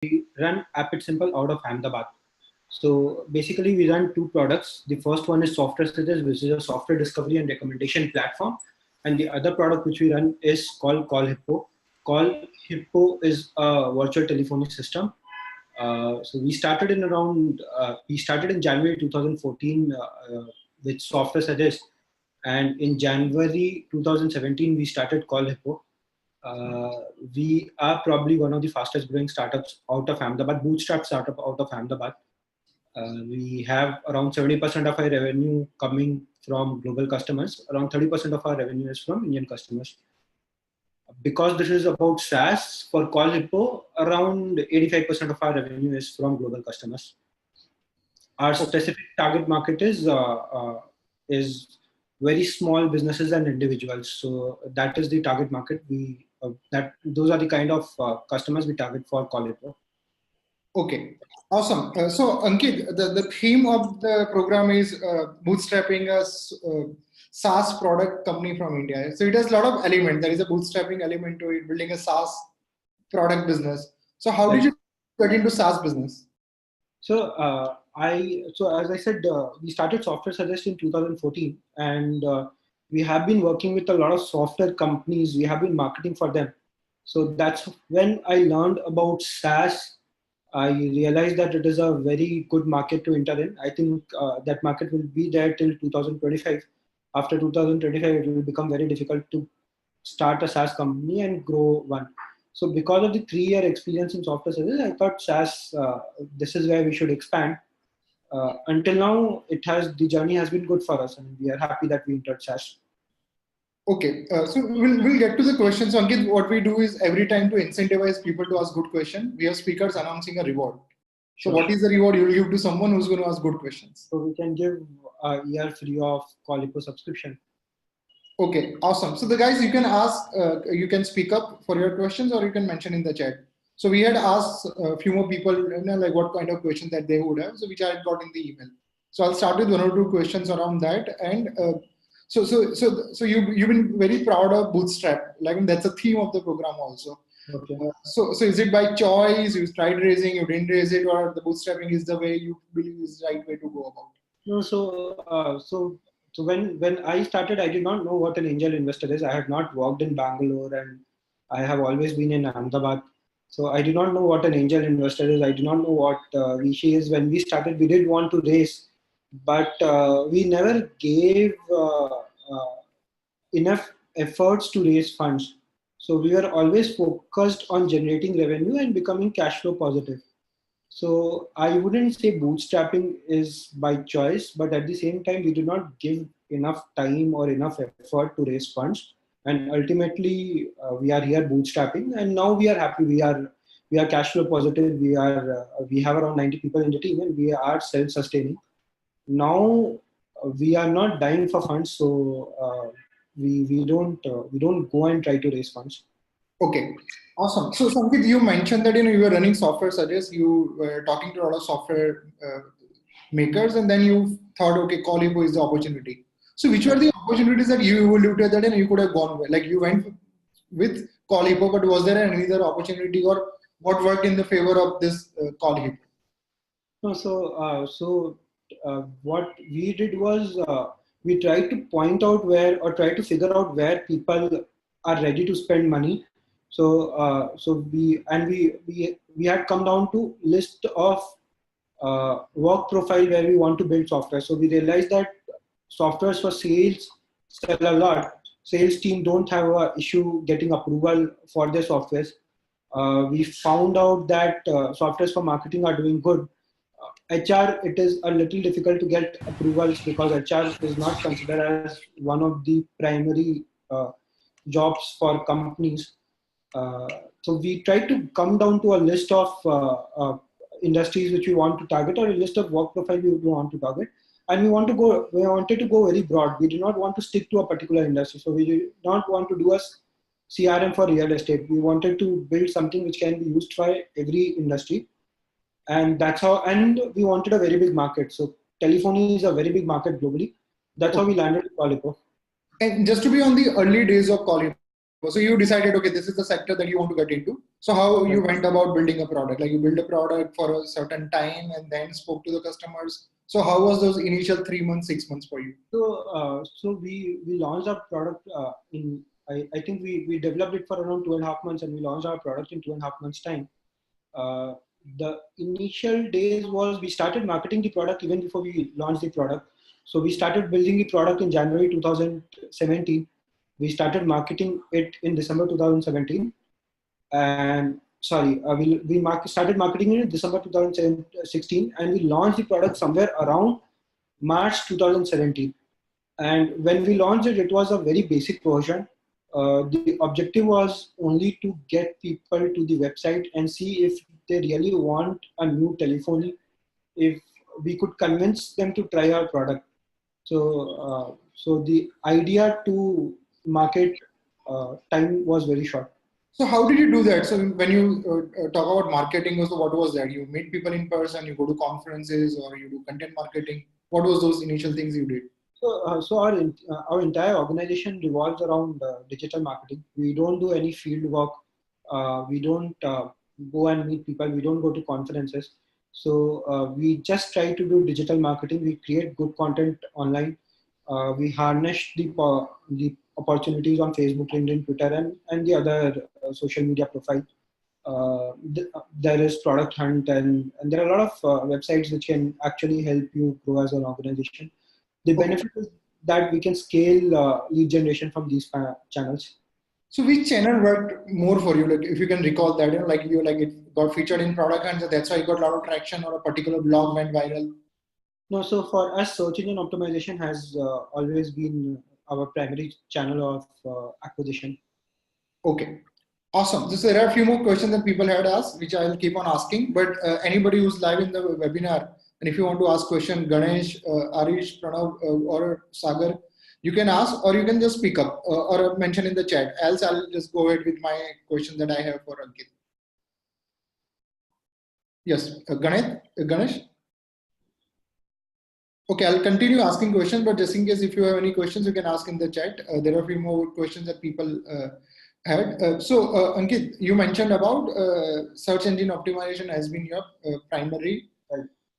we run App Simple out of Ahmedabad. So basically, we run two products. The first one is SoftwareSuggest, which is a software discovery and recommendation platform. And the other product which we run is called CallHippo. CallHippo is a virtual telephony system. So we started in January 2014 with SoftwareSuggest. And in January 2017, we started CallHippo. We are probably one of the fastest growing startups out of Ahmedabad, bootstrap startup out of Ahmedabad. We have around 70% of our revenue coming from global customers. Around 30% of our revenue is from Indian customers. Because this is about SaaS, for CallHippo, around 85% of our revenue is from global customers. Our specific target market is very small businesses and individuals. So that is the target market. Those are the kind of customers we target for CallHippo. Okay, awesome. So Ankit, the theme of the program is bootstrapping a SaaS product company from India. So it has a lot of elements. There is a bootstrapping element to it, building a SaaS product business. So how did you get into SaaS business? So as I said, we started SoftwareSuggest in 2014, and we have been working with a lot of software companies. We have been marketing for them. So that's when I learned about SaaS. I realized that it is a very good market to enter in. I think that market will be there till 2025. After 2025, it will become very difficult to start a SaaS company and grow one. So because of the 3-year experience in SoftwareSuggest, I thought SaaS, this is where we should expand. Until now, the journey has been good for us, and we are happy that we entered SaaS. Okay, so we'll get to the questions. So Ankit, what we do is every time to incentivize people to ask good questions, we have speakers announcing a reward. So what is the reward you will give to someone who's going to ask good questions? So we can give a year free of CallHippo subscription. Okay, awesome. So the guys, you can ask, you can speak up for your questions, or you can mention in the chat. So we had asked a few more people, like what kind of questions that they would have, so which I got in the email. So I'll start with 1 or 2 questions around that. And so you've been very proud of Bootstrap. Like that's a theme of the program also. Okay. So is it by choice? You tried raising, you didn't raise it, or the bootstrapping is the way you believe is the right way to go about? No, so when I started, I did not know what an angel investor is. I had not worked in Bangalore, and I have always been in Ahmedabad. So I did not know what an angel investor is. I did not know what VC is. When we started, we did want to raise, but we never gave enough efforts to raise funds. So we were always focused on generating revenue and becoming cash flow positive. So I wouldn't say bootstrapping is by choice, but at the same time, we do not give enough time or enough effort to raise funds. And ultimately, we are here bootstrapping, and now we are happy. We are cash flow positive. We have around 90 people in the team, and we are self-sustaining. Now we are not dying for funds, so we don't go and try to raise funds. Okay, awesome. So Sankit, you mentioned that you were running SoftwareSuggest. You were talking to a lot of software makers, and then you thought, okay, CallHippo is the opportunity. So which were the opportunities that you looked at that and you could have gone with? Like you went with CallHippo, but was there any other opportunity, or what worked in the favor of this CallHippo? No, so what we did was we tried to point out try to figure out where people are ready to spend money. So we had come down to list of work profile where we want to build software. So we realized that softwares for sales sell a lot. Sales team don't have an issue getting approval for their softwares. We found out that softwares for marketing are doing good. HR, it is a little difficult to get approvals because HR is not considered as one of the primary jobs for companies. So we tried to come down to a list of industries which we want to target, or a list of work profile we want to target. And we wanted to go very broad. We did not want to stick to a particular industry. So we did not want to do a CRM for real estate. We wanted to build something which can be used by every industry. And that's how, and we wanted a very big market. So telephony is a very big market globally. That's how we landed with CallHippo. And just to be on the early days of CallHippo, So you decided, okay, this is the sector that you want to get into. So how you went about building a product? Like you build a product for a certain time and then spoke to the customers. So how was those initial 3 months, 6 months for you? So we launched our product in I think we developed it for around 2.5 months, and we launched our product in 2.5 months time. Uh, the initial days was we started marketing the product even before we launched the product. So we started building the product in January 2017. We started marketing it in December 2017, and started marketing it in December 2016, and we launched the product somewhere around March 2017. And when we launched it, it was a very basic version. The objective was only to get people to the website and see if they really want a new telephony, if we could convince them to try our product. So the idea to market time was very short. So how did you do that? So when you talk about marketing, so what was that? You meet people in person, you go to conferences, or you do content marketing? What was those initial things you did? So our entire organization revolves around digital marketing. We don't do any field work. We don't go and meet people. We don't go to conferences. So we just try to do digital marketing. We create good content online. We harness the opportunities on Facebook, LinkedIn, Twitter, and the other social media profile. There is Product Hunt, and there are a lot of websites which can actually help you grow as an organization. The benefit is that we can scale lead generation from these channels. So which channel worked more for you? Like if you can recall that, like you like it got featured in Product Hunt, so that's why it got a lot of traction, or a particular blog went viral. No, so for us, search engine optimization has always been our primary channel of acquisition. Okay, awesome. So there are a few more questions that people had asked, which I'll keep on asking. But anybody who's live in the webinar, and if you want to ask question, Ganesh, Arish, Pranav, or Sagar, you can ask, or you can just speak up or mention in the chat. Else, I'll just go ahead with my question that I have for Ankit. Yes, Ganesh. Okay, I'll continue asking questions, but just in case if you have any questions, you can ask in the chat. There are a few more questions that people had. Ankit, you mentioned about search engine optimization has been your primary.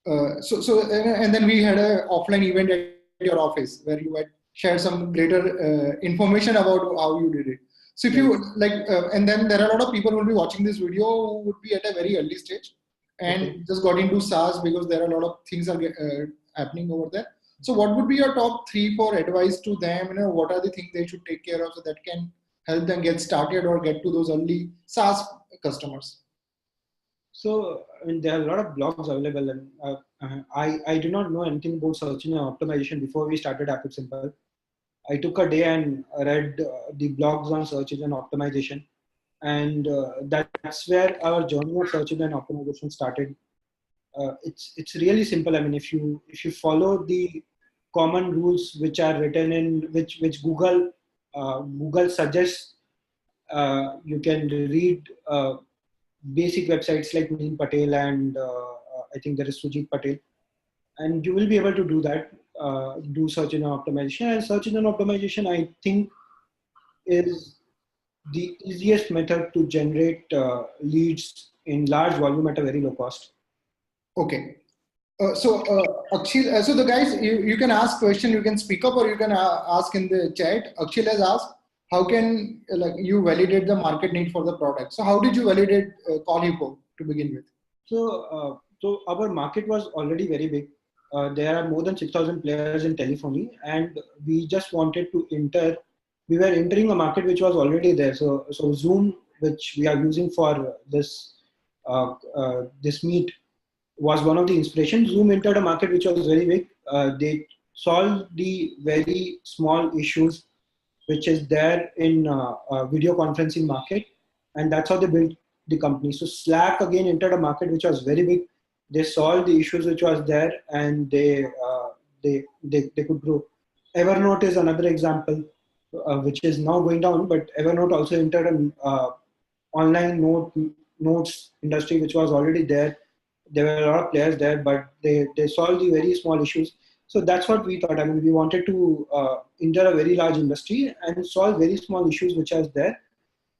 And then we had an offline event at your office where you had shared some greater information about how you did it. So if you like, and then there are a lot of people who will be watching this video who would be at a very early stage and just got into SaaS because there are a lot of things are happening over there. So what would be your top 3-4 advice to them? You know, what are the things they should take care of so that can help them get started or get to those early SaaS customers? So I mean, there are a lot of blogs available, and I do not know anything about search engine optimization before we started AppSimple. I took a day and read the blogs on search engine optimization, and that's where our journey of search engine optimization started. It's really simple. I mean, if you follow the common rules which are written in which Google suggests, you can read basic websites like Neem Patel and I think there is Sujit Patel, and you will be able to do that. Do search engine optimization, and search engine optimization I think is the easiest method to generate leads in large volume at a very low cost. Okay. Akshil, so the guys, you can ask question, you can speak up, or you can ask in the chat. Akshil has asked, how can like you validate the market need for the product? So how did you validate CallHippo to begin with? So our market was already very big. There are more than 6,000 players in telephony, and we just wanted to enter. We were entering a market which was already there. So Zoom, which we are using for this this meet, was one of the inspirations. Zoom entered a market which was very big. They solved the very small issues which is there in video conferencing market, and that's how they built the company. So Slack again entered a market which was very big. They solved the issues which was there, and they could grow. Evernote is another example, which is now going down, but Evernote also entered an online notes industry which was already there. There were a lot of players there, but they solved the very small issues. So that's what we thought. I mean, we wanted to enter a very large industry and solve very small issues which are there,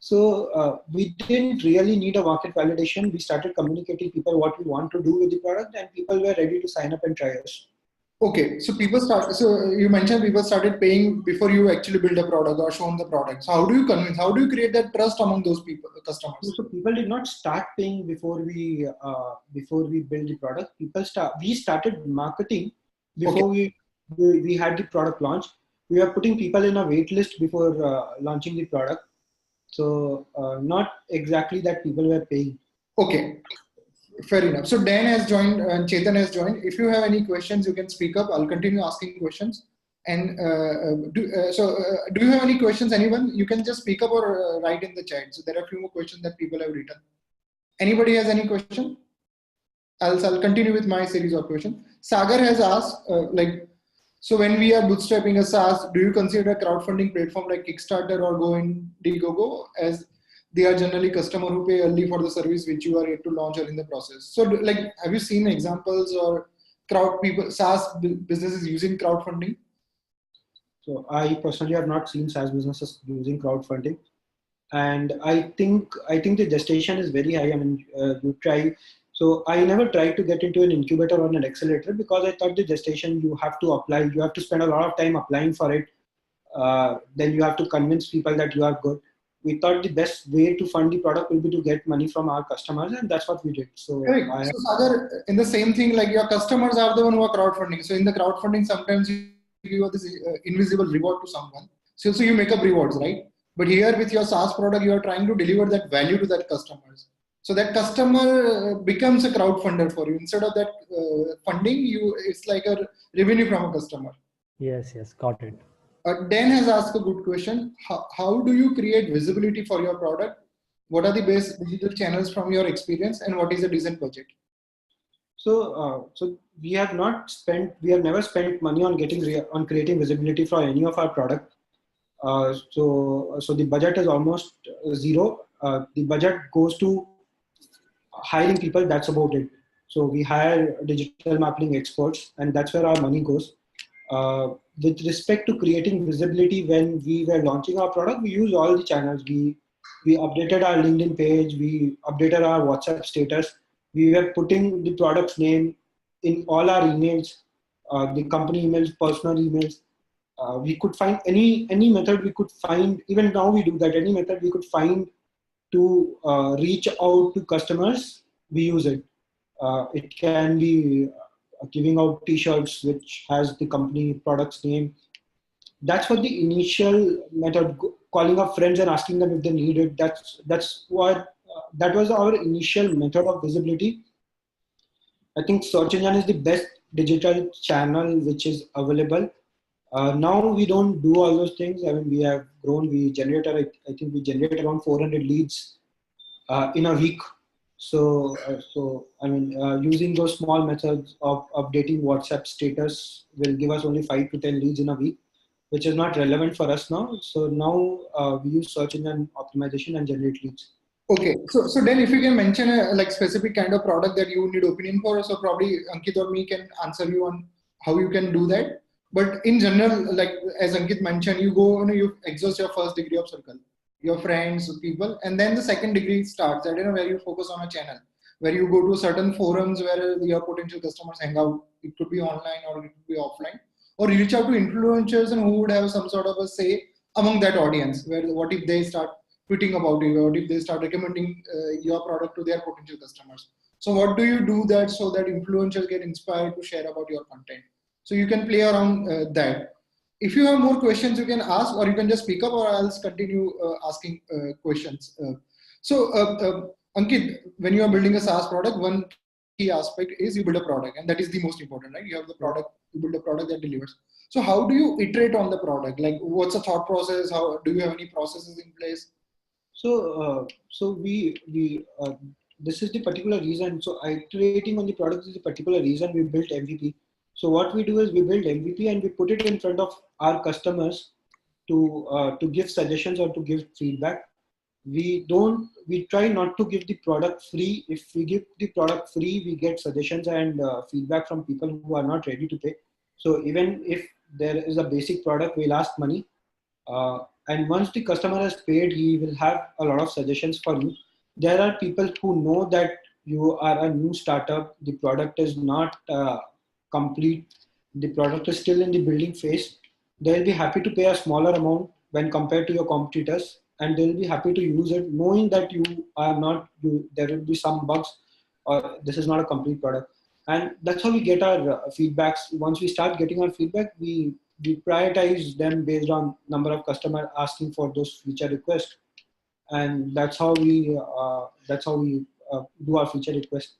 We didn't really need a market validation. We started communicating people what we want to do with the product, and people were ready to sign up and try us. Okay, so people start. So you mentioned people started paying before you actually build a product or shown the product. So how do you convince? How do you create that trust among those people, customers? So people did not start paying before we built the product. We started marketing before Okay. we had the product launch. We were putting people in a wait list before launching the product. So not exactly that people were paying. Okay. Fair enough. So Dan has joined and Chetan has joined. If you have any questions, you can speak up. I'll continue asking questions. And do you have any questions, anyone? You can just speak up or write in the chat. So there are a few more questions that people have written. Anybody has any question? I'll continue with my series of questions. Sagar has asked, so when we are bootstrapping a SaaS, do you consider a crowdfunding platform like Kickstarter or Indiegogo, as they are generally customer who pay early for the service which you are yet to launch or in the process? So have you seen examples or SaaS businesses using crowdfunding? So I personally have not seen SaaS businesses using crowdfunding, and I think the gestation is very high. I mean, you try. So I never tried to get into an incubator or an accelerator because I thought the gestation, you have to apply, you have to spend a lot of time applying for it. Then you have to convince people that you are good. We thought the best way to fund the product will be to get money from our customers, and that's what we did. So Correct. So Sagar, in the same thing, like your customers are the one who are crowdfunding. So in the crowdfunding, sometimes you give this invisible reward to someone. So you make up rewards, right? But here with your SaaS product, you are trying to deliver that value to that customers. So that customer becomes a crowdfunder for you. Instead of that funding, it's like a revenue from a customer. Yes, got it. Dan has asked a good question. How do you create visibility for your product? What are the best digital channels from your experience, and what is the decent budget? So we have never spent money on on creating visibility for any of our product. So the budget is almost zero. The budget goes to hiring people. That's about it. So we hire digital marketing experts, and that's where our money goes. With respect to creating visibility, when we were launching our product, we used all the channels. We updated our LinkedIn page, we updated our WhatsApp status, we were putting the product's name in all our emails, the company emails, personal emails. We could find any method we could find. Even now we do that. Any method we could find to reach out to customers, we use it. It can be giving out T-shirts which has the company product's name. That's what the initial method. Calling up friends and asking them if they need it. That was our initial method of visibility. I think search engine is the best digital channel which is available. Now we don't do all those things. I mean, we have grown. I think we generate around 400 leads in a week. So using those small methods of updating WhatsApp status will give us only 5 to 10 leads in a week, which is not relevant for us now. So now we use search engine optimization and generate leads. Okay, so then if you can mention a specific kind of product that you need opinion for, so probably Ankit or me can answer you on how you can do that. But in general, like as Ankit mentioned, you exhaust your first degree of circle, your friends, people, and then the second degree starts. I don't know, where you focus on a channel, where you go to certain forums where your potential customers hang out. It could be online or it could be offline, or you reach out to influencers and who would have some sort of a say among that audience. Where what if they start tweeting about you, or if they start recommending your product to their potential customers? So what do you do that so that influencers get inspired to share about your content? So you can play around that. If you have more questions, you can ask, or you can just speak up, or else continue asking questions. Ankit, when you are building a SaaS product, one key aspect is you build a product, and that is the most important, right? You have the product, you build a product that delivers. So how do you iterate on the product? Like, what's the thought process? How do you have any processes in place? So this is the particular reason. So iterating on the product is the particular reason we built MVP. So what we do is we build MVP and we put it in front of our customers to give suggestions or to give feedback. We try not to give the product free. If we give the product free, we get suggestions and feedback from people who are not ready to pay. So even if there is a basic product, we'll ask money. And once the customer has paid, he will have a lot of suggestions for you. There are people who know that you are a new startup, the product is not complete, the product is still in the building phase. They'll be happy to pay a smaller amount when compared to your competitors, and they'll be happy to use it knowing that you are not, there will be some bugs or this is not a complete product. And that's how we get our feedbacks. Once we start getting our feedback, we prioritize them based on number of customer asking for those feature requests, and that's how we do our feature request.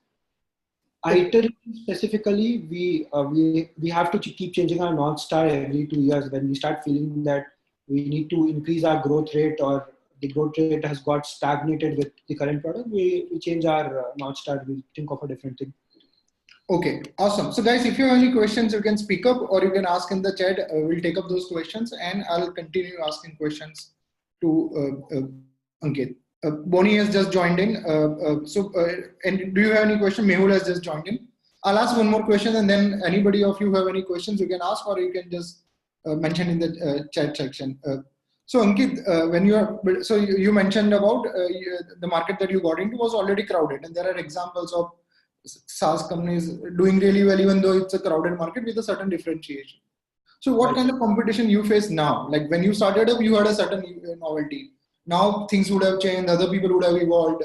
Iterating specifically, we have to keep changing our North Star every 2 years. When we start feeling that we need to increase our growth rate or the growth rate has got stagnated with the current product, we change our North Star. We think of a different thing. Okay, awesome. So guys, if you have any questions, you can speak up or you can ask in the chat. We'll take up those questions and I'll continue asking questions to Ankit. Bonnie has just joined in. And do you have any question? Mehul has just joined in. I'll ask one more question and then anybody of you have any questions, you can ask or you can just mention in the chat section. So Ankit, when you mentioned about the market that you got into was already crowded, and there are examples of SaaS companies doing really well, even though it's a crowded market with a certain differentiation. So what kind of competition you face now? Like when you started up, you had a certain novelty. Now things would have changed, other people would have evolved.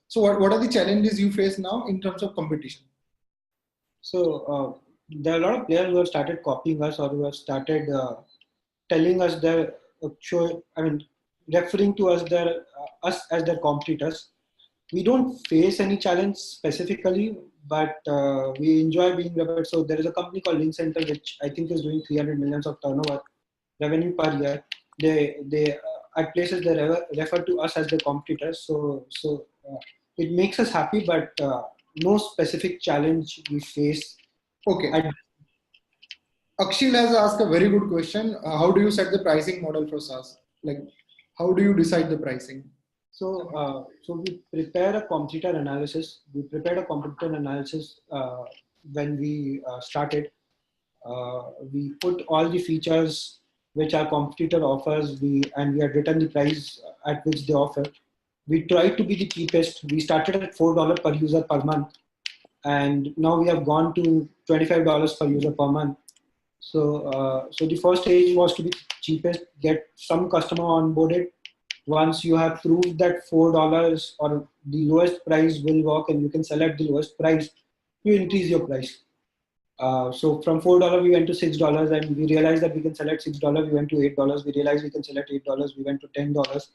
So what are the challenges you face now in terms of competition? So there are a lot of players who have started copying us or who have started telling us referring to us as their competitors. We don't face any challenge specifically, but we enjoy being referred. So there is a company called Link Center, which I think is doing 300 millions of turnover revenue per year. They at places they refer to us as the competitors. So it makes us happy, but no specific challenge we face. Okay. Akshil has asked a very good question. How do you set the pricing model for SaaS? Like, how do you decide the pricing? So we prepare a competitor analysis. We prepared a competitor analysis when we started. We put all the features which our competitor offers, and we had written the price at which they offer. We tried to be the cheapest. We started at $4 per user per month, and now we have gone to $25 per user per month. So the first stage was to be cheapest, get some customer onboarded. Once you have proved that $4 or the lowest price will work and you can sell at the lowest price, you increase your price. So from $4 we went to $6, and we realized that we can sell at $6. We went to $8. We realized we can sell at $8. We went to $10.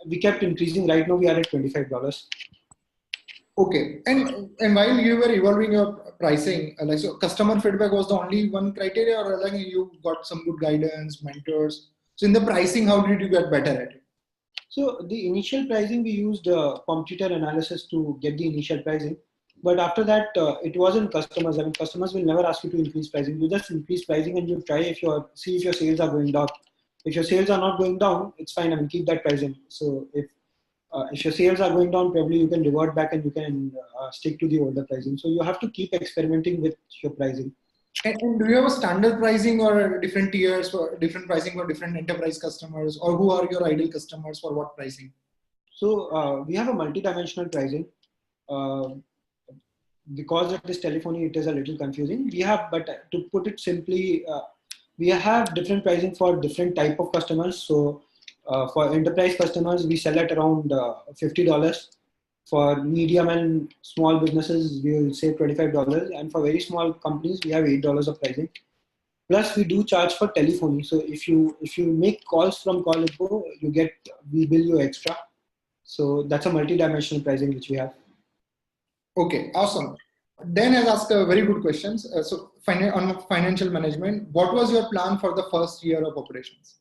We kept increasing. Right now we are at $25. Okay, and while you were evolving your pricing, like so customer feedback was the only one criteria, or like you got some good guidance, mentors. So in the pricing, how did you get better at it? So the initial pricing, we used competitor analysis to get the initial pricing. But after that, it wasn't customers. I mean, customers will never ask you to increase pricing. You just increase pricing and you try see if your sales are going down. If your sales are not going down, it's fine. I mean, keep that pricing. So if your sales are going down, probably you can revert back and you can stick to the older pricing. So you have to keep experimenting with your pricing. And do you have a standard pricing or different tiers for different pricing for different enterprise customers, or who are your ideal customers for what pricing? So we have a multi-dimensional pricing. Because of this telephony, it is a little confusing. But to put it simply, we have different pricing for different type of customers. So for enterprise customers, we sell at around $50. For medium and small businesses, we will say $25. And for very small companies, we have $8 of pricing. Plus, we do charge for telephony. So if you make calls from CallHippo, we bill you extra. So that's a multi-dimensional pricing which we have. Okay, awesome. Dan has asked a very good questions. On financial management, what was your plan for the first year of operations?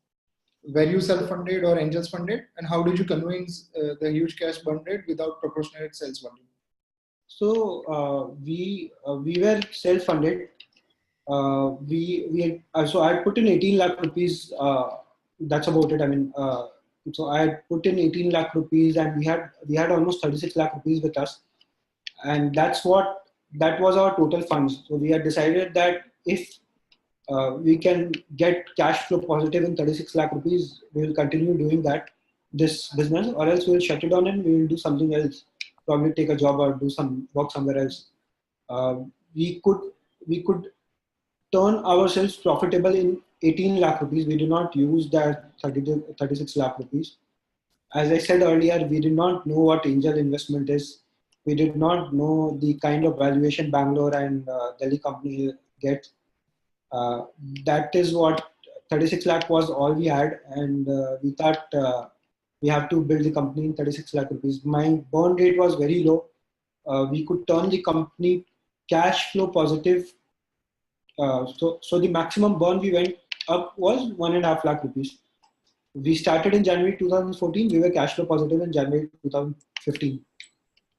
Were you self-funded or angels funded? And how did you convince the huge cash burn rate without proportionate sales volume? So we were self-funded. So I put in 18 lakh rupees. That's about it. I mean, so I had put in 18 lakh rupees, and we had almost 36 lakh rupees with us, and that was our total funds. So we had decided that if we can get cash flow positive in 36 lakh rupees, we will continue doing that, this business, or else we'll shut it down and we will do something else, probably take a job or do some work somewhere else. We could turn ourselves profitable in 18 lakh rupees. We do not use that 36 lakh rupees. As I said earlier, we did not know what angel investment is. We did not know the kind of valuation Bangalore and Delhi company get. Uh, that is what 36 lakh was all we had, and we thought we have to build the company in 36 lakh rupees. My burn rate was very low. We could turn the company cash flow positive. So the maximum burn we went up was 1.5 lakh rupees. We started in January 2014. We were cash flow positive in January 2015.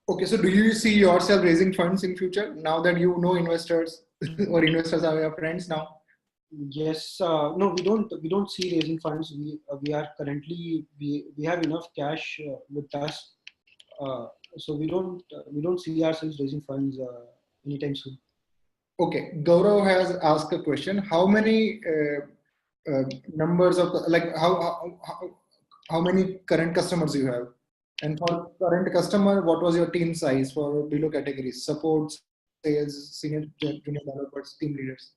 Okay, so do you see yourself raising funds in future now that you know investors or investors are your friends now? Yes, no, we don't see raising funds. We are currently we have enough cash with us, so we don't see ourselves raising funds anytime soon. Okay, Gaurav has asked a question. How many numbers of like how many current customers you have? And for current customer, what was your team size for below categories? Support, sales, senior, junior developers, team leaders.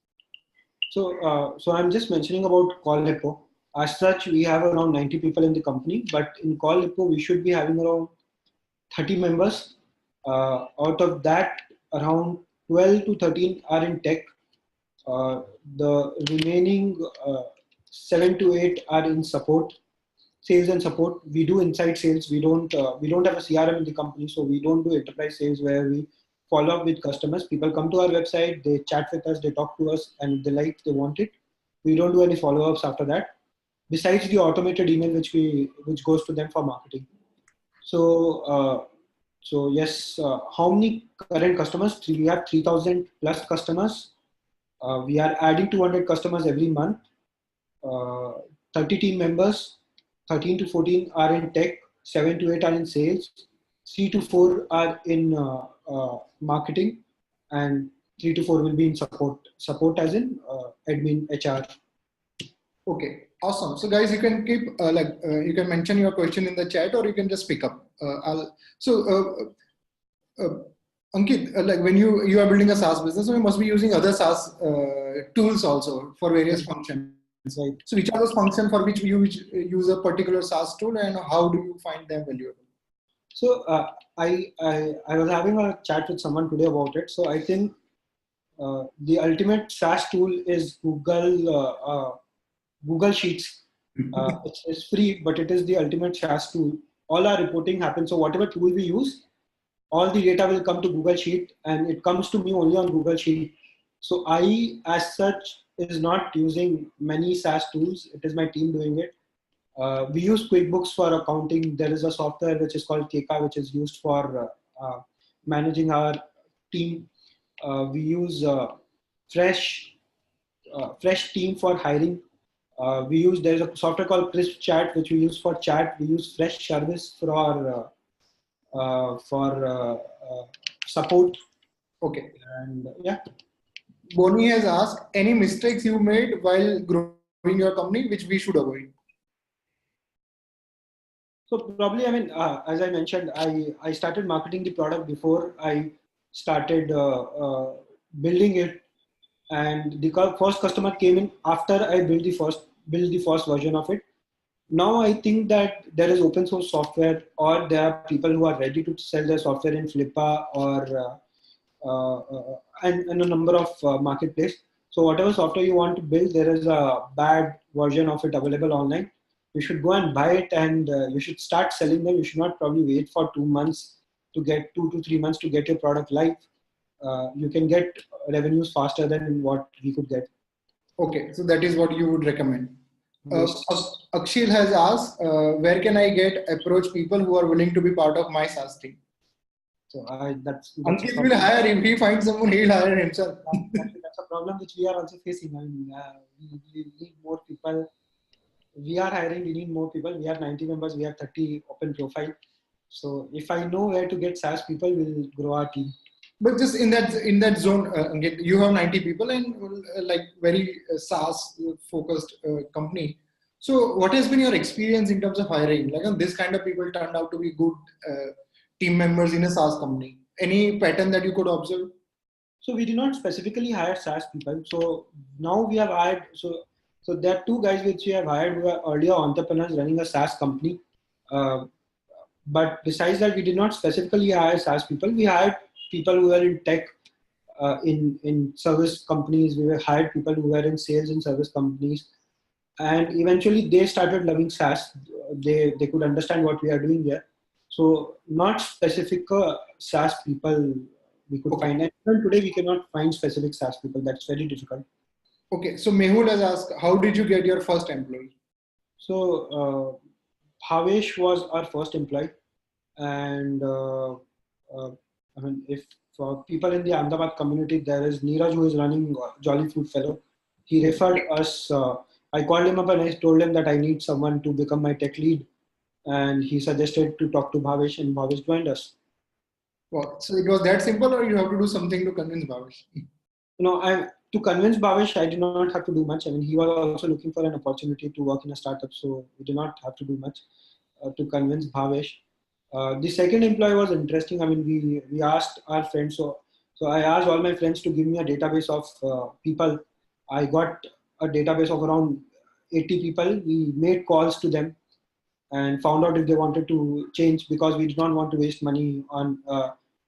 So I'm just mentioning about CallHippo. As such, we have around 90 people in the company, but in CallHippo, we should be having around 30 members. Out of that, around 12 to 13 are in tech. The remaining 7 to 8 are in support, sales and support. We do inside sales. We don't have a CRM in the company, so we don't do enterprise sales where we follow up with customers. People come to our website, they chat with us, they talk to us, and if they like, they want it. We don't do any follow-ups after that. Besides the automated email which goes to them for marketing. So yes, how many current customers? We have 3,000 plus customers. We are adding 200 customers every month. 30 team members, 13 to 14 are in tech, 7 to 8 are in sales, 3 to 4 are in marketing, and 3 to 4 will be in support. Support as in admin, HR. Okay, awesome. So guys, you can keep you can mention your question in the chat, or you can just pick up. Ankit, like when you are building a SaaS business, so you must be using other SaaS tools also for various functions. Right. So which are those functions for which you use a particular SaaS tool, and how do you find them valuable? So I was having a chat with someone today about it. So I think the ultimate SaaS tool is Google Sheets. It's free, but it is the ultimate SaaS tool. All our reporting happens. So whatever tool we use, all the data will come to Google Sheet, and it comes to me only on Google Sheet. So I, as such, is not using many SaaS tools. It is my team doing it. We use QuickBooks for accounting. There is a software which is called Keka, which is used for managing our team. We use Fresh Team for hiring. There's a software called Crisp Chat, which we use for chat. We use Fresh Service for support. Okay. And yeah. Boni has asked, any mistakes you made while growing your company which we should avoid? So probably, I mean, as I mentioned, I started marketing the product before I started building it, and the first customer came in after I built the first version of it. Now I think that there is open source software, or there are people who are ready to sell their software in Flippa or and a number of marketplace. So whatever software you want to build, there is a bad version of it available online. You should go and buy it, and you should start selling them. You should not probably wait for 2 months to get 2 to 3 months to get your product live. You can get revenues faster than what we could get. Okay, so that is what you would recommend. Yes. Akshil has asked, where can I approach people who are willing to be part of my SaaS team? So that's Ankit will hire him. If he finds someone, he'll hire himself. That's a problem which we are also facing. I mean, we need more people. We are hiring. We need more people. We have 90 members. We have 30 open profile. So if I know where to get SaaS people, we'll grow our team. But just in that zone, Ankit, you have 90 people and like very SaaS focused company. So what has been your experience in terms of hiring? Like this kind of people turned out to be good team members in a SaaS company. Any pattern that you could observe? So we did not specifically hire SaaS people. So now we have hired. So there are two guys which we have hired who are earlier entrepreneurs running a SaaS company. Uh, but besides that, we did not specifically hire SaaS people. We hired people who were in tech, in service companies. We hired people who were in sales and service companies, and eventually they started loving SaaS. They could understand what we are doing here. So not specific SaaS people we could find. And even today we cannot find specific SaaS people. That's very difficult. Okay, so Mehul has asked, how did you get your first employee? So Bhavesh was our first employee, and I mean, if for people in the Ahmedabad community, there is Neeraj who is running Jolly Food Fellow. He referred us. I called him up and I told him that I need someone to become my tech lead, and he suggested to talk to Bhavesh, and Bhavesh joined us. Well, so it was that simple, or you have to do something to convince Bhavesh? To convince Bhavesh, I did not have to do much. I mean, he was also looking for an opportunity to work in a startup, so we did not have to do much to convince Bhavesh. The second employee was interesting. I mean, we asked our friends. So I asked all my friends to give me a database of people. I got a database of around 80 people. We made calls to them and found out if they wanted to change, because we did not want to waste money on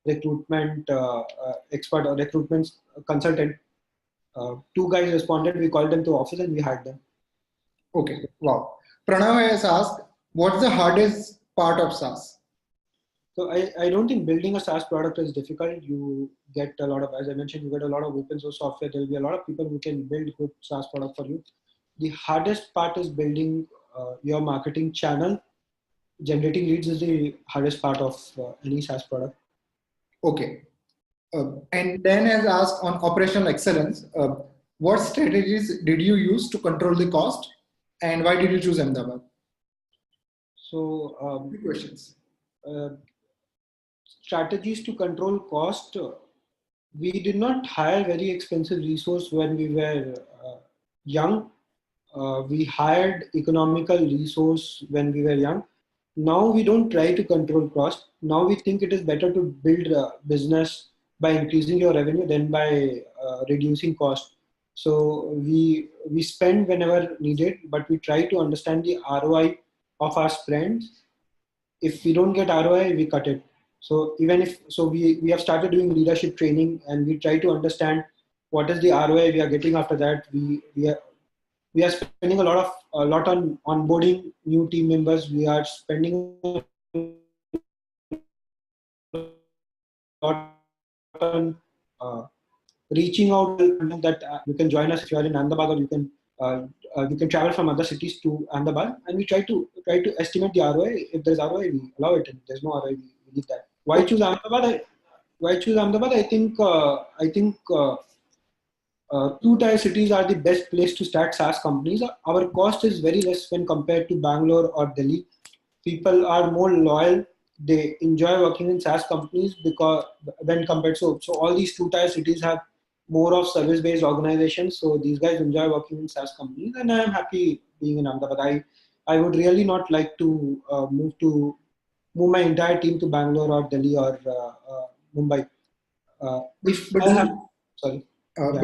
recruitment expert or recruitment consultant. Two guys responded. We called them to office and we hired them. Okay, wow. Pranav has asked, what's the hardest part of SaaS? So I don't think building a SaaS product is difficult. You get a lot of, as I mentioned, you get a lot of open source software. There will be a lot of people who can build good SaaS product for you. The hardest part is building your marketing channel. Generating leads is the hardest part of any SaaS product. Okay. And Dan has asked on operational excellence, what strategies did you use to control the cost, and why did you choose Ahmedabad? So Two questions. Strategies to control cost. We did not hire very expensive resource when we were young. We hired economical resource when we were young. Now we don't try to control cost. Now we think it is better to build a business by increasing your revenue than by reducing cost. So we spend whenever needed, but we try to understand the ROI of our spends. If we don't get ROI, we cut it. So we have started doing leadership training, and we try to understand what is the ROI we are getting after that. We are spending a lot on onboarding new team members. We are spending a lot on reaching out that you can join us if you are in Ahmedabad, or you can travel from other cities to Ahmedabad, and we try to estimate the ROI. If there's ROI, we allow it, and if there's no ROI, we leave that. Why choose Ahmedabad? I think two-tier cities are the best place to start SaaS companies. Our cost is very less when compared to Bangalore or Delhi. People are more loyal. They enjoy working in SaaS companies because when compared so all these two-tier cities have more of service-based organizations. So these guys enjoy working in SaaS companies, and I am happy being in Ahmedabad. I would really not like to move my entire team to Bangalore or Delhi or Mumbai. But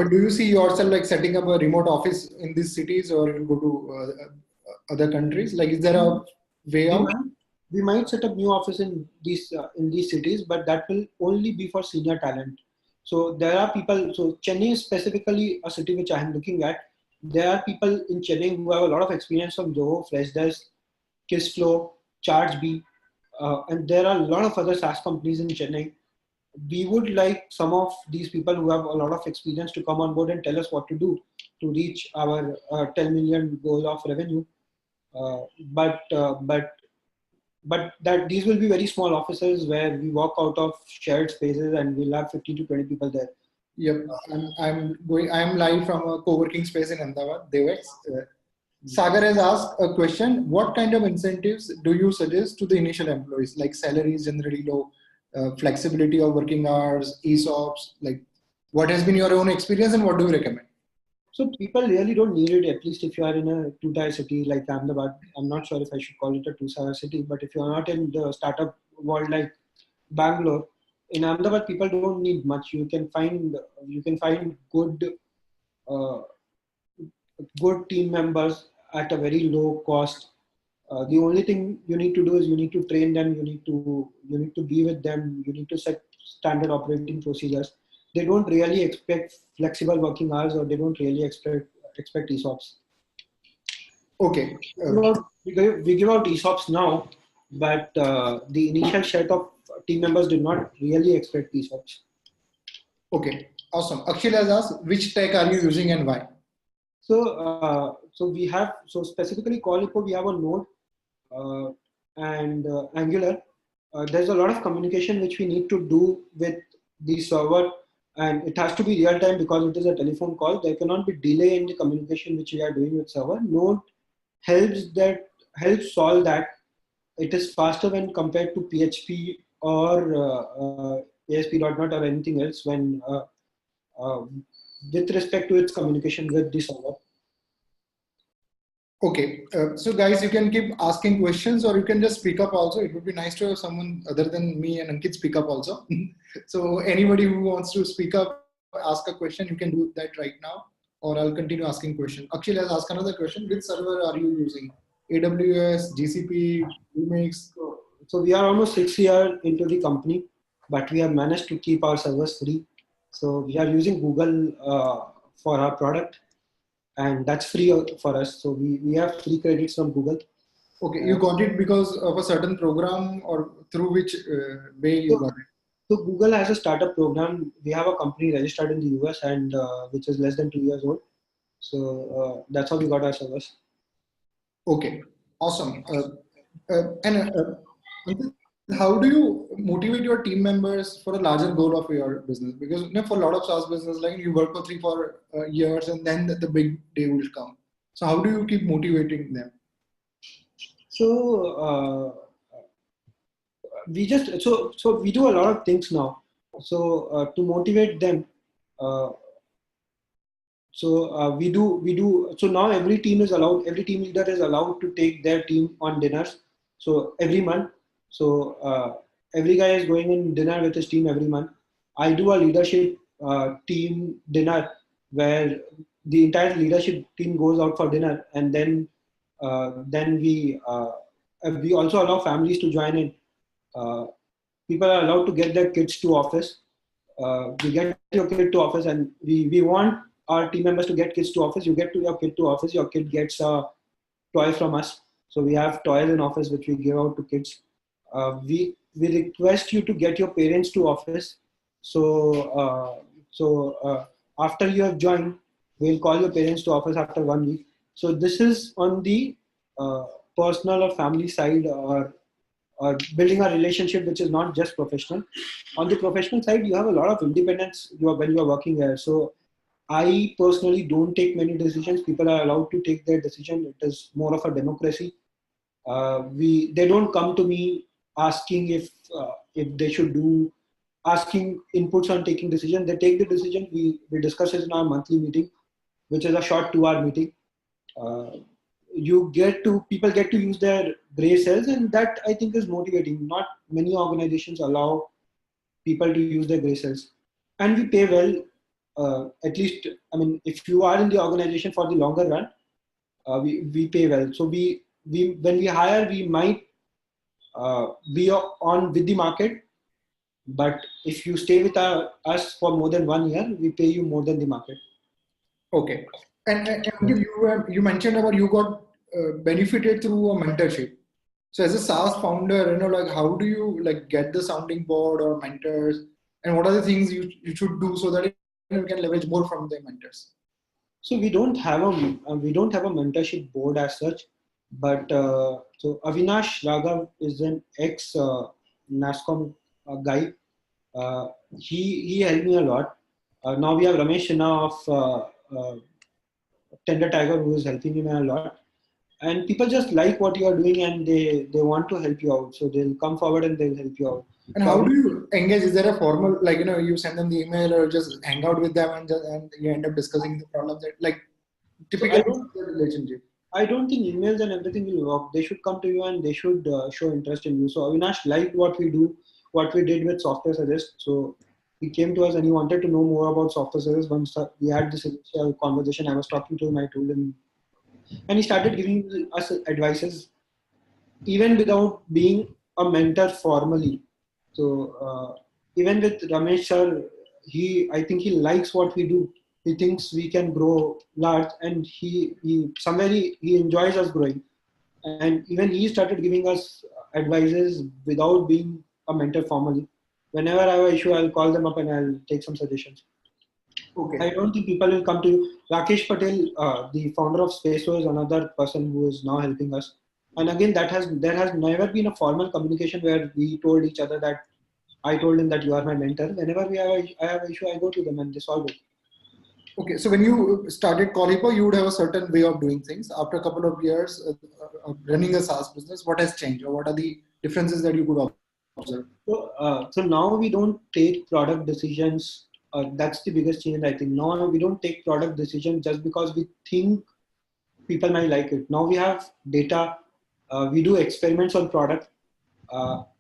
do you see yourself like setting up a remote office in these cities, or you go to other countries? Like, is there a way out? We might set up new office in these cities, but that will only be for senior talent. So there are people. So Chennai is specifically a city which I am looking at. There are people in Chennai who have a lot of experience from Zoho, Freshdesk, Kissflow, ChargeBee, and there are a lot of other SaaS companies in Chennai. We would like some of these people who have a lot of experience to come on board and tell us what to do to reach our 10 million goal of revenue. But that these will be very small offices where we walk out of shared spaces, and we'll have 15 to 20 people there. Yep, I'm live from a co-working space in Ahmedabad, Devex. Sagar has asked a question: what kind of incentives do you suggest to the initial employees? Like, salary is generally low. flexibility of working hours, ESOPs? Like, what has been your own experience and what do you recommend? So people really don't need it, at least if you are in a two-tier city like Ahmedabad. I'm not sure if I should call it a two-tier city, but if you're not in the startup world like Bangalore, in Ahmedabad, people don't need much. You can find uh, good team members at a very low cost. The only thing you need to do is you need to train them. You need to be with them. You need to set standard operating procedures. They don't really expect flexible working hours, or they don't really expect ESOPs. Okay. We give out ESOPs now, but the initial set of team members did not really expect ESOPs. Okay. Awesome. Akshay has asked, which tech are you using and why? So specifically CallHippo, we have a Node uh, and Angular. There's a lot of communication which we need to do with the server, and it has to be real time because it is a telephone call. There cannot be delay in the communication which we are doing with server. Node helps solve that. It is faster when compared to PHP or ASP.NET or anything else uh, with respect to its communication with the server. Okay, so guys, you can keep asking questions or you can just speak up also. It would be nice to have someone other than me and Ankit speak up also. So anybody who wants to speak up, ask a question, you can do that right now, or I'll continue asking questions. Akshay has asked another question. Which server are you using? AWS, GCP, Remix? So we are almost 6 years into the company, but we have managed to keep our servers free. So we are using Google for our product, and that's free for us. So we have free credits from Google. Okay, you got it because of a certain program or through which way you got it? So Google has a startup program. We have a company registered in the US and which is less than 2 years old. So that's how we got our servers. Okay, awesome. And how do you motivate your team members for a larger goal of your business? Because for a lot of SaaS business, like you work for 3-4 years and then the big day will come. So how do you keep motivating them? So we do a lot of things now. So to motivate them, so now every team leader is allowed to take their team on dinners. So every month, every guy is going in dinner with his team every month. I do a leadership team dinner where the entire leadership team goes out for dinner, and then we also allow families to join in. People are allowed to get their kids to office. We get your kid to office, and we want our team members to get kids to office. You get to your kid to office, your kid gets a toy from us. So we have toys in office which we give out to kids. We request you to get your parents to office. So after you have joined, we'll call your parents to office after 1 week. So this is on the personal or family side, or building a relationship which is not just professional. On the professional side, you have a lot of independence when you are working there. So I personally don't take many decisions. People are allowed to take their decision. It is more of a democracy. They don't come to me asking if they should do asking inputs on taking decision. They take the decision. We discuss it in our monthly meeting, which is a short 2-hour meeting. People get to use their gray cells, and that I think is motivating. Not many organizations allow people to use their gray cells, and we pay well. At least, I mean, if you are in the organization for the longer run, we pay well. So we when we hire, we might be on with the market, but if you stay with us for more than 1 year, we pay you more than the market. Okay. And you mentioned about you got benefited through a mentorship. So as a SaaS founder, like how do you like get the sounding board or mentors, and what are the things you should do so that you can leverage more from the mentors? So we don't have a mentorship board as such, but so Avinash Raghav is an ex NASCOM guy. He helped me a lot. Now we have Ramesh Sinha of Tender Tiger, who is helping me a lot. and people just like what you are doing and they want to help you out. So they'll come forward and they'll help you out. And how do you engage? Is there a formal, like, you send them the email or just hang out with them and you end up discussing the problems that, like, typical relationship? I don't think emails and everything will work. They should come to you and they should show interest in you. So Avinash liked what we do, what we did with SoftwareSuggest. So he came to us and he wanted to know more about SoftwareSuggest. Once we had this initial conversation, I was talking to him, I told him, and he started giving us advices, even without being a mentor formally. So even with Ramesh sir, I think he likes what we do. He thinks we can grow large, and he somewhere he enjoys us growing. And even he started giving us advices without being a mentor formally. Whenever I have an issue, I'll call them up and I'll take some suggestions. Okay. I don't think people will come to you. Rakesh Patel, the founder of Spacewo, is another person who is now helping us. And again, there has never been a formal communication where we told each other that I told him that you are my mentor. Whenever I have an issue, I go to them and they solve it. Okay, so when you started CallHippo, you would have a certain way of doing things. After a couple of years running a SaaS business, what has changed, or what are the differences that you could observe? So now we don't take product decisions. That's the biggest change, I think. Now we don't take product decisions just because we think people might like it. Now we have data. We do experiments on product,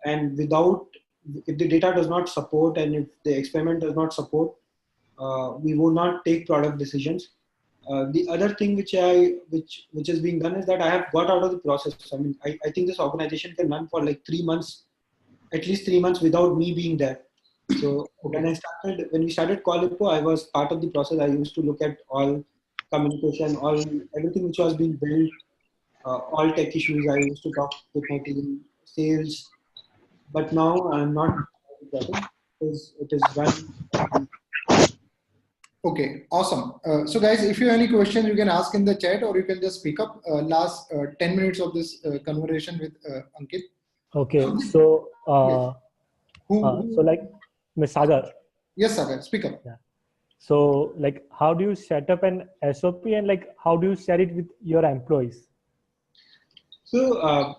and if the data does not support and if the experiment does not support, we will not take product decisions. The other thing which is being done is that I have got out of the process. I mean, I think this organization can run for like 3 months, at least 3 months without me being there. So when we started CallHippo, I was part of the process. I used to look at all communication, everything which was being built, all tech issues. I used to talk with my team, sales, but now I'm not. It is run. Okay, awesome. So guys, if you have any questions, you can ask in the chat or you can just speak up. Last 10 minutes of this conversation with Ankit. Okay, so Who? so like Ms. Sagar. Yes, Sagar, speak up. Yeah. So like, how do you set up an SOP and like, how do you share it with your employees? So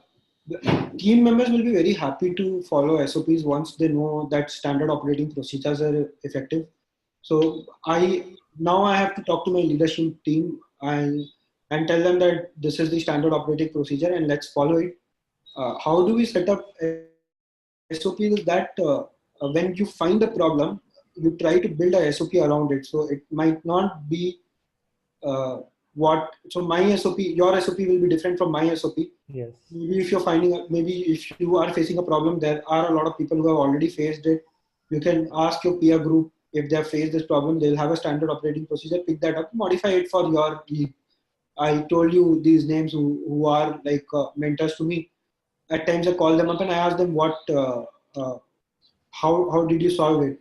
the team members will be very happy to follow SOPs once they know that standard operating procedures are effective. So now I have to talk to my leadership team and tell them that this is the standard operating procedure and let's follow it. How do we set up SOP? Is that when you find a problem, you try to build a SOP around it. So it might not be so my SOP, your SOP will be different from my SOP. Yes. Maybe if you are facing a problem, there are a lot of people who have already faced it. You can ask your peer group if they have faced this problem. They'll have a standard operating procedure. Pick that up, modify it for your lead. I told you these names who are like mentors to me. At times I call them up and I ask them how did you solve it.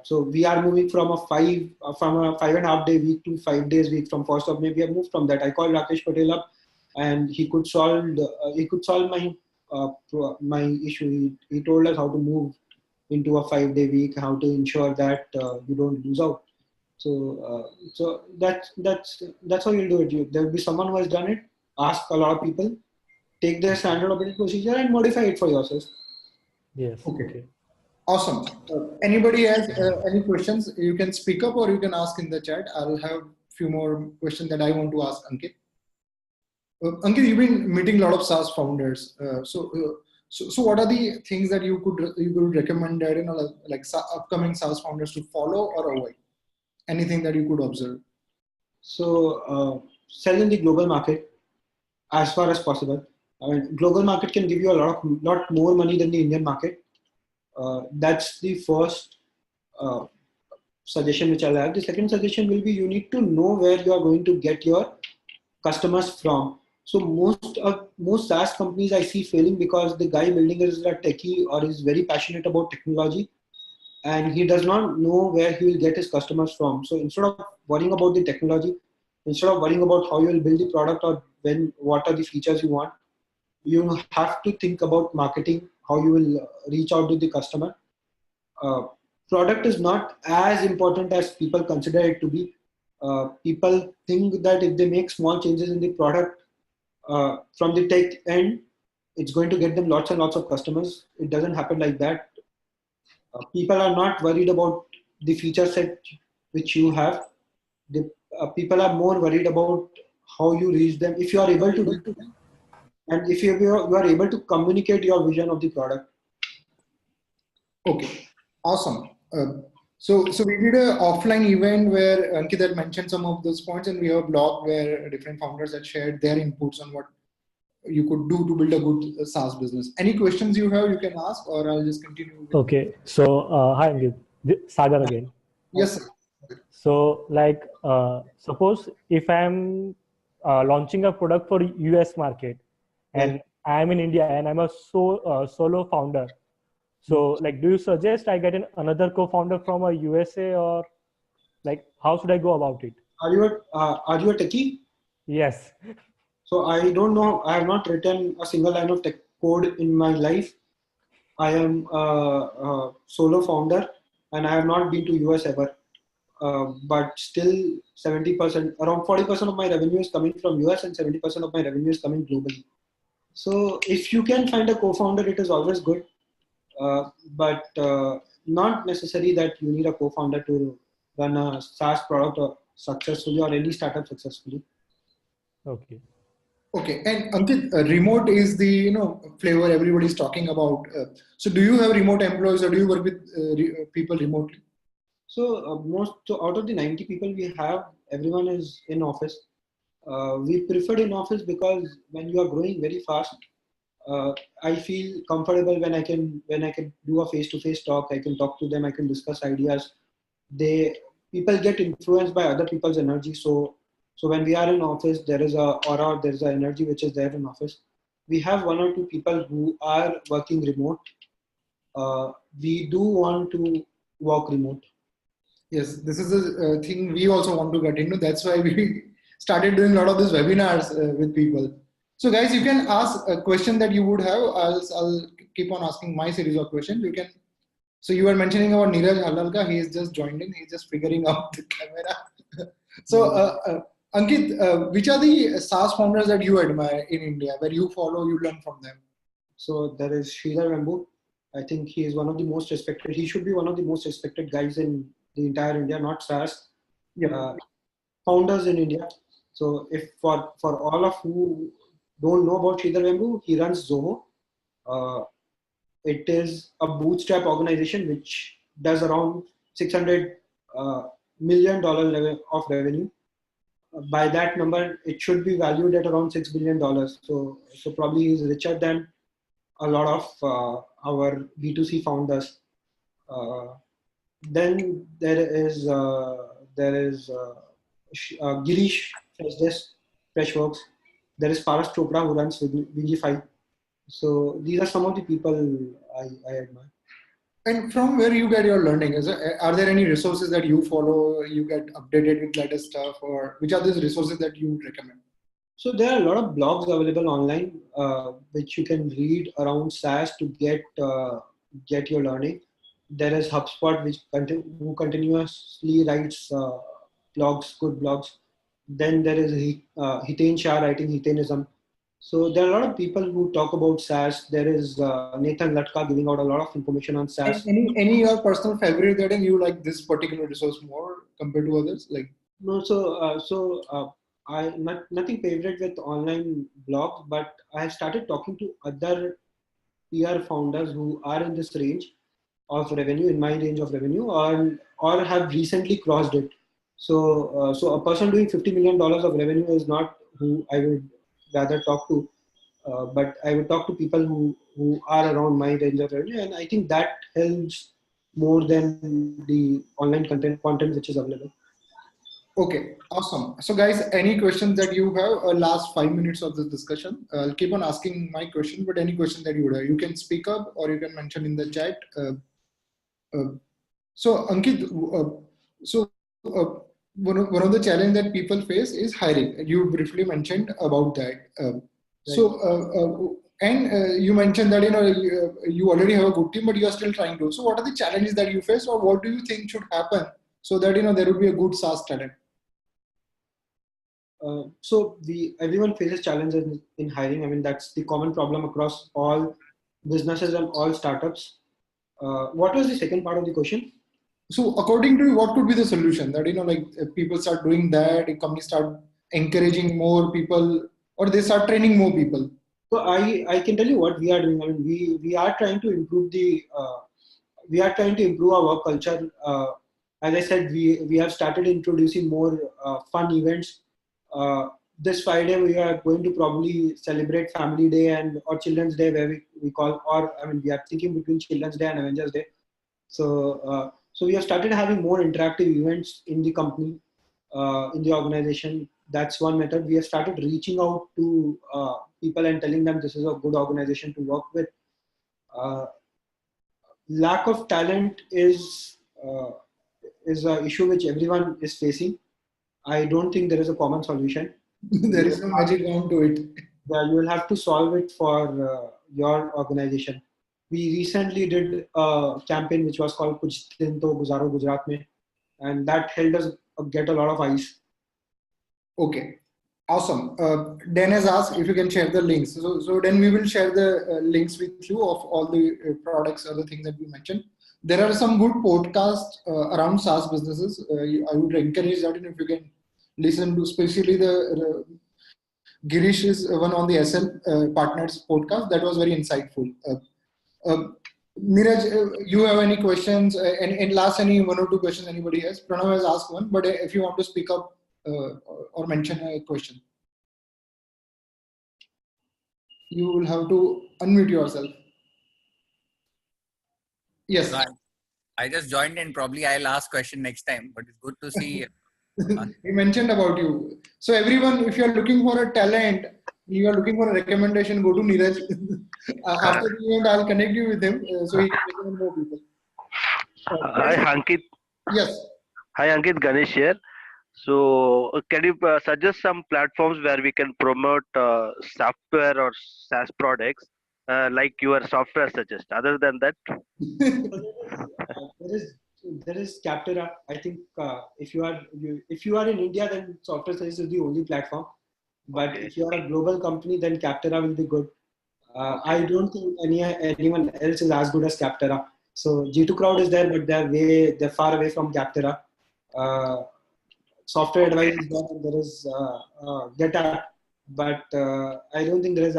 So we are moving from a 5.5 day week to 5 days week. From 1st of May, we have moved from that. I called Rakesh Patel up, and he could solve my issue. He told us how to move into a 5 day week, how to ensure that you don't lose out. So that's how you'll do it. There will be someone who has done it. Ask a lot of people, take their standard operating procedure and modify it for yourself. Yes. Okay. Awesome. Anybody has any questions? You can speak up or you can ask in the chat. I'll have a few more questions that I want to ask Ankit. Ankit, you've been meeting a lot of SaaS founders. So what are the things that you could recommend that like upcoming SaaS founders to follow or avoid? Anything that you could observe? So sell in the global market as far as possible. I mean, global market can give you a lot more money than the Indian market. That's the first suggestion which I'll have. The second suggestion will be you need to know where you are going to get your customers from. So most SaaS companies I see failing because the guy building is a techie or is very passionate about technology, and he does not know where he will get his customers from. So instead of worrying about the technology, instead of worrying about how you will build the product or what are the features you want, you have to think about marketing, how you will reach out to the customer. Product is not as important as people consider it to be. People think that if they make small changes in the product, from the tech end, it's going to get them lots and lots of customers. It doesn't happen like that. People are not worried about the feature set which you have. The people are more worried about how you reach them. If you are able to reach them, and if you are able to communicate your vision of the product. Okay, awesome. So we did an offline event where Ankit had mentioned some of those points, and we have a blog where different founders had shared their inputs on what you could do to build a good SaaS business. Any questions you have, you can ask, or I'll just continue. Okay, so hi Ankit, Sagar again. Yes, sir. So like, suppose if I'm launching a product for US market, and I'm in India and I'm a solo founder. So like, do you suggest I get another co-founder from a USA, or like, how should I go about it? Are you a techie? Yes. So I don't know. I have not written a single line of tech code in my life. I am a solo founder, and I have not been to US ever. But still, 70%, around 40% of my revenue is coming from US, and 70% of my revenue is coming globally. So if you can find a co-founder, it is always good. But not necessary that you need a co-founder to run a SaaS product or successfully, or any startup successfully. Okay. Okay, and Ankit, remote is the flavor everybody's talking about. So do you have remote employees, or do you work with people remotely? So out of the 90 people we have, everyone is in office. We preferred in office because when you are growing very fast, I feel comfortable when I can do a face-to-face talk. I can talk to them. I can discuss ideas. People get influenced by other people's energy. So when we are in office, there is a aura, there is an energy which is there in office. We have one or two people who are working remote. We do want to work remote. Yes, this is a thing we also want to get into. That's why we started doing a lot of these webinars with people. So guys, you can ask a question that you would have. I'll keep on asking my series of questions. You can. So you were mentioning about Neeraj Halalka. He is just joined in. He's just figuring out the camera. So Ankit, which are the SaaS founders that you admire in India, where you follow, you learn from them? So there is Sridhar Vembu. I think he is one of the most respected. He should be one of the most respected guys in the entire India, not SaaS. Founders in India. So if for all of who don't know about Sridhar Vembu, he runs Zoho. It is a bootstrap organization which does around $600 million of revenue. By that number, it should be valued at around $6 billion. So probably he's richer than a lot of our B2C founders. Then there is Girish Freshworks. There is Paras Chopra who runs Wingify. So these are some of the people I admire. And from where you get your learning, are there any resources that you follow, you get updated with latest stuff, or which are these resources that you would recommend? So there are a lot of blogs available online which you can read around SaaS to get your learning. There is HubSpot who continuously writes blogs, good blogs. Then there is Hiten Shah writing Hitenism. So there are a lot of people who talk about SaaS. There is Nathan Latka giving out a lot of information on SaaS. Any your personal favorite that you like this particular resource more compared to others? Like no, I nothing favorite with online blogs, but I have started talking to other peer founders who are in this range of revenue, in my range of revenue, or have recently crossed it. So a person doing $50 million of revenue is not who I would rather talk to, but I would talk to people who are around my range of revenue, and I think that helps more than the online content which is available. Okay, awesome. So guys, any questions that you have, last 5 minutes of this discussion, I'll keep on asking my question, but any question that you would have, you can speak up or you can mention in the chat. So Ankit, one of the challenge that people face is hiring. You briefly mentioned about that. You mentioned that you already have a good team, but you are still trying to. So what are the challenges that you face, or what do you think should happen so that there would be a good SaaS talent? So everyone faces challenges in hiring. I mean, that's the common problem across all businesses and all startups. What was the second part of the question? So according to you, what could be the solution? That, like if people start doing that, if companies start encouraging more people, or they start training more people. So I can tell you what we are doing. I mean, we are trying to improve we are trying to improve our work culture. As I said, we have started introducing more fun events. This Friday we are going to probably celebrate Family Day and or Children's Day, where we call, or I mean, we are thinking between Children's Day and Avengers Day. So we have started having more interactive events in the company, in the organization. That's one method. We have started reaching out to people and telling them this is a good organization to work with. Uh, Lack of talent is an issue which everyone is facing. I don't think there is a common solution. There is no magic wand to it. Yeah, you will have to solve it for your organization. We recently did a campaign which was called Kuch Din To Guzaro Gujarat Mein, and that helped us get a lot of eyes. Okay, awesome. Dan has asked if you can share the links. So then we will share the links with you of all the products, other things that we mentioned. There are some good podcasts around SaaS businesses. I would encourage that, if you can listen to, especially the Girish is one on the SL Partners podcast. That was very insightful. Neeraj, you have any questions? And last, any one or two questions anybody has? Pranav has asked one, but if you want to speak up or mention a question, you will have to unmute yourself. Yes. I just joined in. Probably I'll ask question next time, but it's good to see. He mentioned about you. So everyone, if you're looking for a talent, you are looking for a recommendation, go to Neeraj. After the event, I'll connect you with him so he can recommend more people. Hi, Ankit. Yes. Hi, Ankit. Ganesh here. So, can you suggest some platforms where we can promote software or SaaS products like your SoftwareSuggest? Other than that, There is Captera. I think if you are in India, then SoftwareSuggest is the only platform. But if you are a global company, then Captera will be good. I don't think anyone else is as good as Captera. So G2 Crowd is there, but they're far away from Captera. Software Advice is there, and there is GetApp, but I don't think there is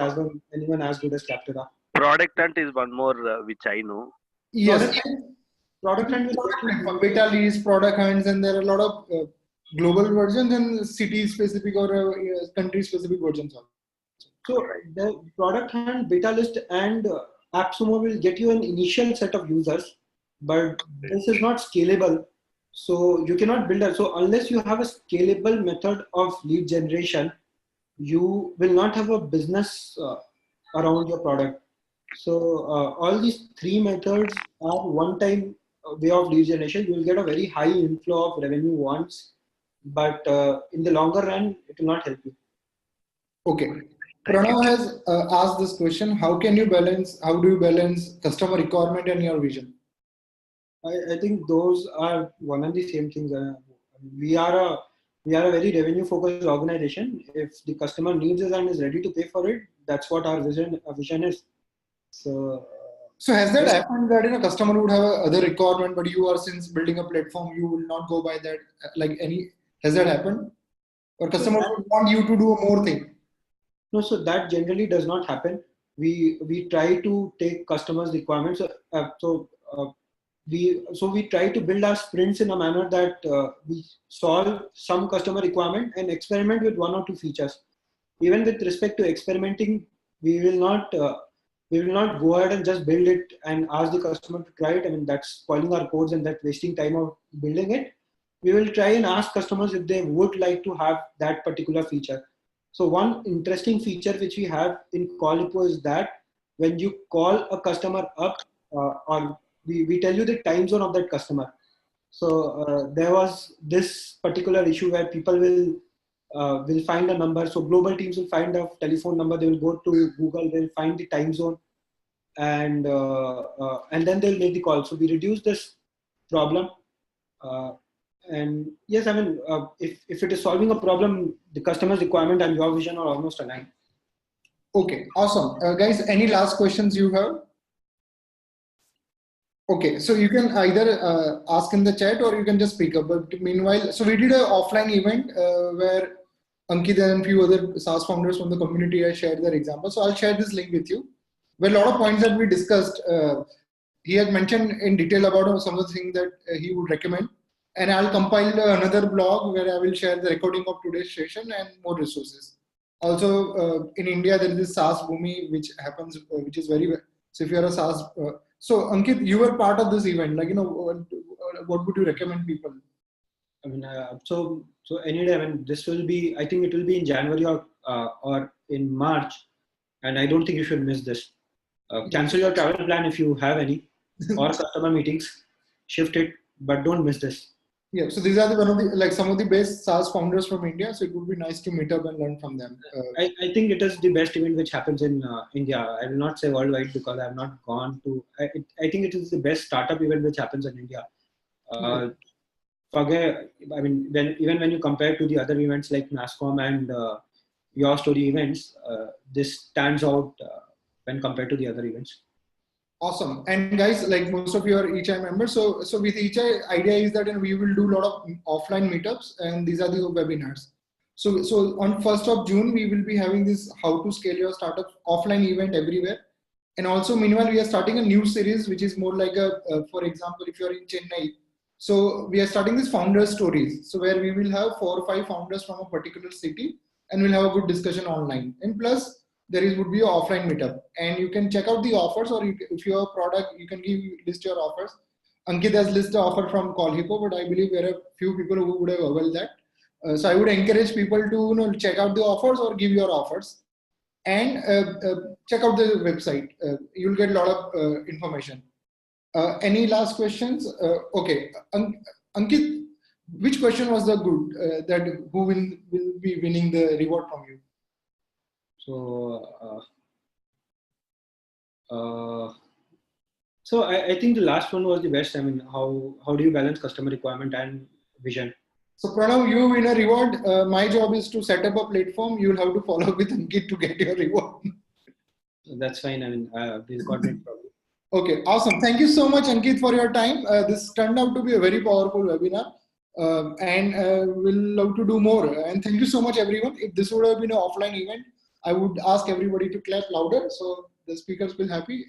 anyone as good as Captera. Product Hunt is one more which I know. Yes. Product Hunt beta leads, product hunts, and there are a lot of global versions and city-specific or country-specific versions also. So the Product Hunt, Beta List, and AppSumo will get you an initial set of users, but this is not scalable. So you cannot build it. So unless you have a scalable method of lead generation, you will not have a business around your product. So all these three methods are one-time way of lead generation. You will get a very high inflow of revenue once, but in the longer run, it will not help you. Okay. Pranav has asked this question: how do you balance customer requirement and your vision? I think those are one and the same things. We are a very revenue focused organization. If the customer needs it and is ready to pay for it, that's what our vision is. So has that happened that customer would have other requirement, but you are, since building a platform, you will not go by that? Has that happened, or customer would want you to do more thing? No, so that generally does not happen. We try to take customers' requirements. We try to build our sprints in a manner that we solve some customer requirement and experiment with one or two features. Even with respect to experimenting, we will not go ahead and just build it and ask the customer to try it. I mean, that's spoiling our codes and that's wasting time of building it. We will try and ask customers if they would like to have that particular feature. So one interesting feature which we have in CallHippo is that when you call a customer up, or we tell you the time zone of that customer. So there was this particular issue where people will find a number. So global teams will find a telephone number. They will go to Google. They'll find the time zone, and then they'll make the call. So we reduce this problem. And yes, I mean, if it is solving a problem, the customer's requirement and your vision are almost aligned. Okay, awesome. Guys, any last questions you have? Okay, so you can either ask in the chat or you can just speak up. But meanwhile, so we did an offline event where Ankit and a few other SaaS founders from the community have shared their examples. So I'll share this link with you. Where a lot of points that we discussed, he had mentioned in detail about some of the things that he would recommend. And I'll compile another blog where I will share the recording of today's session and more resources. Also, in India, there is this SaaS Bhumi, which happens, which is very, so if you're a SaaS, so Ankit, you were part of this event, like, what would you recommend people? I mean, so anyway, I mean, this will be, I think it will be in January or in March, and I don't think you should miss this. Cancel your travel plan if you have any, or customer meetings, shift it, but don't miss this. Yeah, so these are one of the, like, some of the best SaaS founders from India. So it would be nice to meet up and learn from them. I think it is the best event which happens in India. I will not say worldwide because I have not gone to. I think it is the best startup event which happens in India. Forget. I mean, even when you compare to the other events like NASCOM and Your Story events, this stands out when compared to the other events. Awesome. And guys, like most of you are eChai members. So with eChai, idea is that we will do a lot of offline meetups, and these are the webinars. So on 1st of June, we will be having this how to scale your startup offline event everywhere. And also, meanwhile, we are starting a new series, which is more like for example, if you're in Chennai, so we are starting this founder stories. So where we will have 4 or 5 founders from a particular city, and we'll have a good discussion online. And plus, would be an offline meetup, and you can check out the offers, or if you have a product, you can list your offers. Ankit has listed the offer from CallHippo, but I believe there are few people who would have availed that. So I would encourage people to check out the offers or give your offers, and check out the website. You'll get a lot of information. Any last questions? Okay, Ankit, which question was the good that who will be winning the reward from you? So I think the last one was the best. I mean, how do you balance customer requirement and vision? So Pranav, you win a reward. My job is to set up a platform. You'll have to follow with Ankit to get your reward. That's fine. I mean, this got me problem. Okay, awesome. Thank you so much, Ankit, for your time. This turned out to be a very powerful webinar, and we'll love to do more. And thank you so much, everyone. If this would have been an offline event, I would ask everybody to clap louder so the speakers will be happy.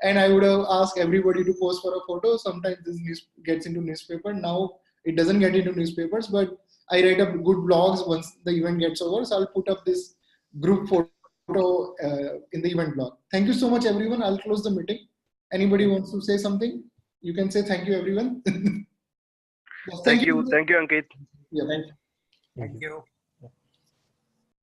And I would have asked everybody to post for a photo. Sometimes this gets into newspaper. Now it doesn't get into newspapers, but I write up good blogs once the event gets over. So I'll put up this group photo in the event blog. Thank you so much, everyone. I'll close the meeting. Anybody wants to say something? You can say thank you, everyone. Yes, thank you, Ankit. Yeah, Thank you.